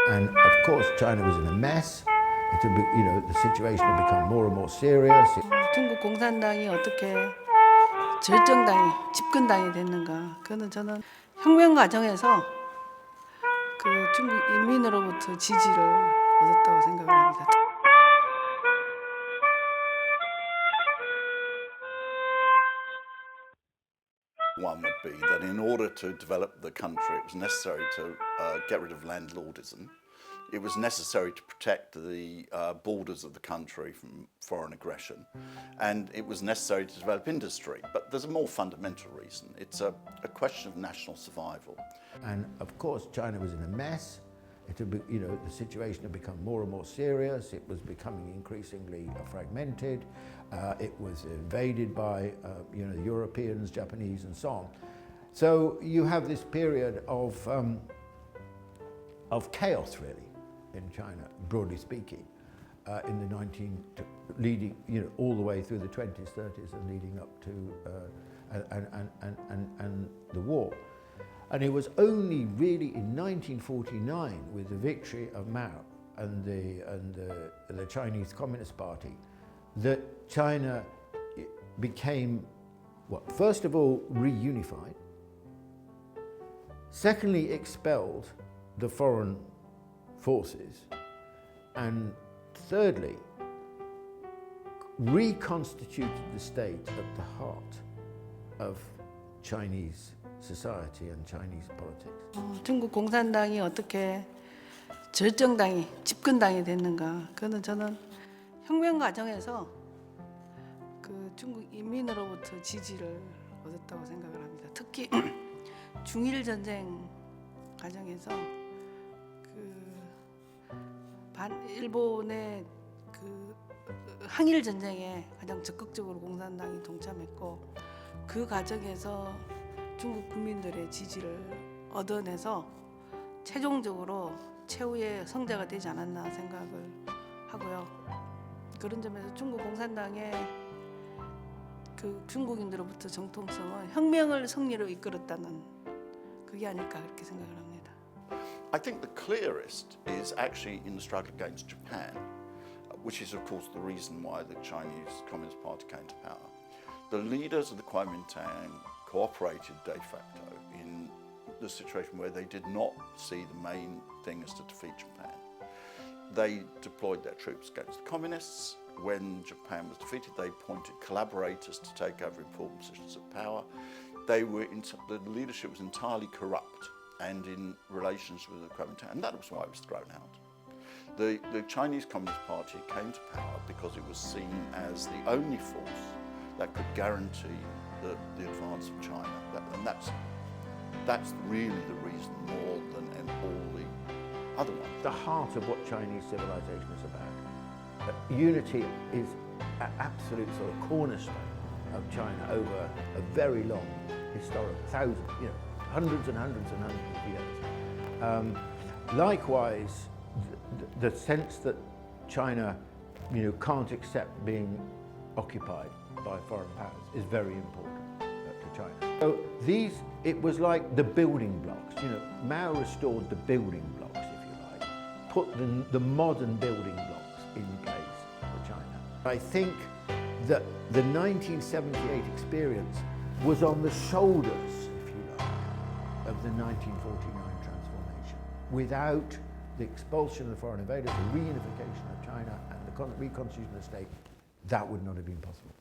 And of course, China was in a mess. It had, the situation had become more and more serious. 중국 공산당이 어떻게 절정당이, 집권당이 됐는가? 그거는 저는 혁명 과정에서 그 중국 인민으로부터 지지를 얻었다고 생각을 합니다. One would be that in order to develop the country, it was necessary to get rid of landlordism. It was necessary to protect the borders of the country from foreign aggression. And it was necessary to develop industry. But there's a more fundamental reason. It's a question of national survival. And of course, China was in a mess. It had, the situation had become more and more serious. It was becoming increasingly fragmented. It was invaded by, Europeans, Japanese, and so on. So you have this period of chaos, really, in China, broadly speaking, in the leading, all the way through the 20s, 30s, and leading up to and the war. And it was only really in 1949, with the victory of Mao and the Chinese Communist Party, that China became, first of all, reunified. Secondly, expelled the foreign forces. And thirdly, reconstituted the state at the heart of Chinese society and Chinese politics. 중국 공산당이 어떻게 절정당이, 집권당이 됐는가? 그거는 저는 혁명 과정에서 그 중국 인민으로부터 지지를 얻었다고 생각을 합니다. 특히 중일 전쟁 과정에서 일본의 그 항일 전쟁에 가장 적극적으로 공산당이 동참했고, 그 과정에서 중국 국민들의 지지를 얻어내서 최종적으로 최후의 성자가 되지 않았나 생각을 하고요. 그런 점에서 중국 공산당의 그 중국인들로부터 정통성은 혁명을 승리로 이끌었다는 그게 아닐까 그렇게 생각을 합니다. I think the clearest is actually in the struggle against Japan, which is of course the reason why the Chinese Communist Party came to power. The leaders of the Kuomintang cooperated de facto in the situation where they did not see the main thing as to defeat Japan. They deployed their troops against the communists. When Japan was defeated, they appointed collaborators to take over important positions of power. The leadership was entirely corrupt and in relations with the Kuomintang, and that was why it was thrown out. The Chinese Communist Party came to power because it was seen as the only force that could guarantee the advance of China, and that's really the reason more than all the other ones. The heart of what Chinese civilization is about. Unity is an absolute sort of cornerstone of China over a very long historic, hundreds and hundreds and hundreds of years. Likewise, the sense that China, can't accept being occupied by foreign powers is very important to China. So it was like the building blocks. Mao restored the building blocks, if you like, put the modern building blocks in place for China. I think that the 1978 experience was on the shoulders, if you like, of the 1949 transformation. Without the expulsion of the foreign invaders, the reunification of China and the reconstitution of the state, that would not have been possible.